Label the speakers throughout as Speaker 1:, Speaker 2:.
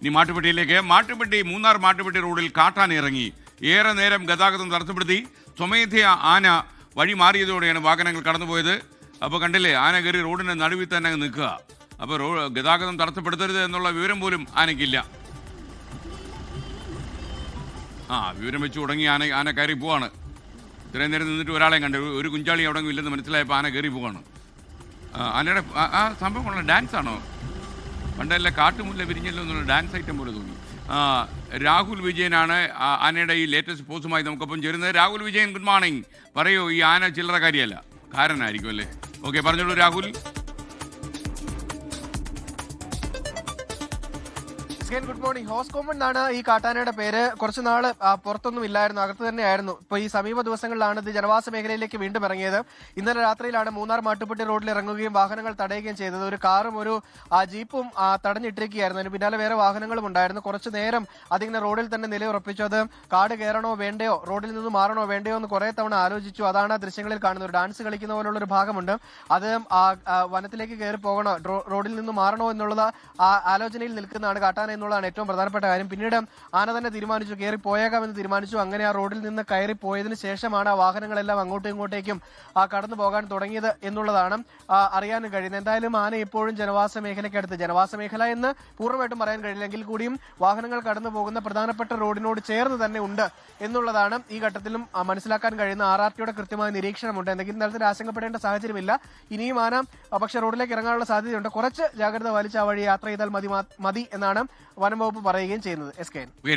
Speaker 1: ഇനി മാട്ടുപ്പെട്ടിയിലേക്ക്. മൂന്നാർ മാട്ടുപ്പെട്ടി റോഡിൽ കാട്ടാന ഇറങ്ങി ഏറെ നേരം ഗതാഗതം തടസ്സപ്പെടുത്തി. സ്വമേധയ ആന വഴി മാറിയതോടെയാണ് വാഹനങ്ങൾ കടന്നുപോയത്. അപ്പോൾ കണ്ടില്ലേ, ആന കയറി റോഡിൻ്റെ നടുവിൽ തന്നെ നിൽക്കുക. അപ്പോൾ ഗതാഗതം തടസ്സപ്പെടുത്തരുത് എന്നുള്ള വിവരം പോലും ആനയ്ക്കില്ല. വിവരം വെച്ച് തുടങ്ങി ആന കയറി പോവാണ്. ഇത്രയും നേരം നിന്നിട്ട് ഒരാളെ കണ്ട് ഒരു കുഞ്ചാളി അവിടെ ഇല്ലെന്ന് മനസ്സിലായപ്പോൾ ആന കയറി പോവാണ്. ആനയുടെ ആ സംഭവമുള്ള ഡാൻസ് ആണോ? പണ്ടല്ല കാട്ടുമുല്ല വിരിഞ്ഞല്ലോ എന്നുള്ള ഡാൻസ് ഐറ്റം പോലെ തോന്നി. രാഹുൽ വിജയനാണ് ആനയുടെ ഈ ലേറ്റസ്റ്റ് പോസ്റ്റുമായി നമുക്കൊപ്പം ചേരുന്നത്. Rahul Vijayan, good morning. പറയൂ, ഈ ആന ചില്ലറ കാര്യമല്ല, കാരനായിരിക്കും അല്ലേ? ഓക്കെ, പറഞ്ഞോളൂ രാഹുൽ.
Speaker 2: Good morning. ഹോസ്കോമൺ എന്നാണ് ഈ കാട്ടാനയുടെ പേര്. കുറച്ചു നാള് പുറത്തൊന്നും ഇല്ലായിരുന്നു, അകത്ത് തന്നെയായിരുന്നു. ഇപ്പൊ ഈ സമീപ ദിവസങ്ങളിലാണ് ഇത് ജനവാസ മേഖലയിലേക്ക് വീണ്ടും ഇറങ്ങിയത്. ഇന്നലെ രാത്രിയിലാണ് മൂന്നാർ മാട്ടുപ്പെട്ടി റോഡിൽ ഇറങ്ങുകയും വാഹനങ്ങൾ തടയുകയും ചെയ്തത്. ഒരു കാറും ഒരു ജീപ്പും തടഞ്ഞിട്ടിരിക്കുകയായിരുന്നു. അതിന് പിന്നാലെ വേറെ വാഹനങ്ങളും ഉണ്ടായിരുന്നു. കുറച്ചു നേരം അതിങ്ങനെ റോഡിൽ തന്നെ നിലയുറപ്പിച്ചു. അത് കാട് കയറണോ വേണ്ടയോ, റോഡിൽ നിന്ന് മാറണോ വേണ്ടയോ എന്ന് കുറെ തവണ ആലോചിച്ചു. അതാണ് ദൃശ്യങ്ങളിൽ കാണുന്നത്. ഒരു ഡാൻസ് കളിക്കുന്ന പോലുള്ള ഒരു ഭാഗമുണ്ട്. അത് വനത്തിലേക്ക് കയറി പോകണോ, റോഡിൽ നിന്ന് മാറണോ എന്നുള്ളത് ആലോചനയിൽ നിൽക്കുന്നതാണ് കാട്ടാന എന്നുള്ളതാണ് ഏറ്റവും പ്രധാനപ്പെട്ട കാര്യം. പിന്നീട് ആന തന്നെ തീരുമാനിച്ചു, കയറി പോയേക്കാമെന്ന് തീരുമാനിച്ചു. അങ്ങനെ ആ റോഡിൽ നിന്ന് കയറി പോയതിനു ശേഷമാണ് ആ വാഹനങ്ങളെല്ലാം അങ്ങോട്ടും ഇങ്ങോട്ടേക്കും കടന്നു പോകാൻ തുടങ്ങിയത് എന്നുള്ളതാണ് അറിയാനും കഴിയുന്നത്. എന്തായാലും ആന ഇപ്പോഴും ജനവാസ മേഖലയ്ക്കടുത്ത്, ജനവാസ മേഖല എന്ന് പൂർണ്ണമായിട്ടും പറയാൻ കഴിയില്ലെങ്കിൽ കൂടിയും വാഹനങ്ങൾ കടന്നു പോകുന്ന പ്രധാനപ്പെട്ട റോഡിനോട് ചേർന്ന് തന്നെ ഉണ്ട് എന്നുള്ളതാണ് ഈ ഘട്ടത്തിലും മനസ്സിലാക്കാൻ കഴിയുന്ന. RRTയുടെ കൃത്യമായ നിരീക്ഷണമുണ്ട്. എന്തെങ്കിലും തരത്തിൽ ആശങ്കപ്പെടേണ്ട സാഹചര്യമില്ല. ഇനിയും ആന പക്ഷെ റോഡിലേക്ക് ഇറങ്ങാനുള്ള സാധ്യതയുണ്ട്. കുറച്ച് ജാഗ്രത പാലിച്ച് ആ വഴി യാത്ര ചെയ്താൽ മതി എന്നാണ് വനംവകുപ്പ് പറയുകയും ചെയ്യുന്നത്.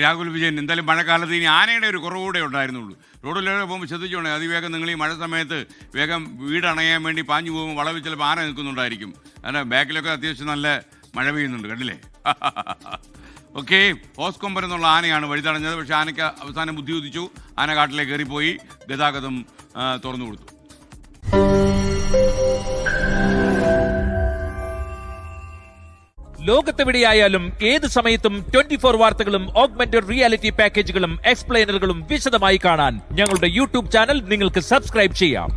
Speaker 1: രാഹുൽ വിജയൻ, എന്തായാലും മഴക്കാലത്ത് ഇനി ആനയുടെ ഒരു കുറവുകൂടെ ഉണ്ടായിരുന്നുള്ളൂ. റോഡിലൂടെ പോകുമ്പോൾ ശ്രദ്ധിച്ചോണേ, അതിവേഗം നിങ്ങൾ ഈ മഴ സമയത്ത് വേഗം വീടണയാൻ വേണ്ടി പാഞ്ഞു പോകുമ്പോൾ വളവിൽ ചിലപ്പോൾ ആന നിൽക്കുന്നുണ്ടായിരിക്കും. കാരണം ബാക്കിലൊക്കെ അത്യാവശ്യം നല്ല മഴ പെയ്യുന്നുണ്ട്, കണ്ടില്ലേ? ഓക്കെ, ഹോസ്കൊമ്പൻ എന്നുള്ള ആനയാണ് വഴി തടഞ്ഞത്. പക്ഷേ ആനയ്ക്ക് അവസാനം ബുദ്ധി ഉദിച്ചു. ആന കാട്ടിലേക്ക് കയറിപ്പോയി, ഗതാഗതം തുറന്നു കൊടുത്തു.
Speaker 3: ലോകത്തെവിടെയായാലും ഏത് സമയത്തും 24 വാർത്തകളും ഓഗ്മെന്റഡ് റിയാലിറ്റി പാക്കേജുകളും എക്സ്പ്ലെയിനറുകളും വിശദമായി കാണാൻ ഞങ്ങളുടെ യൂട്യൂബ് ചാനൽ നിങ്ങൾക്ക് സബ്സ്ക്രൈബ് ചെയ്യാം.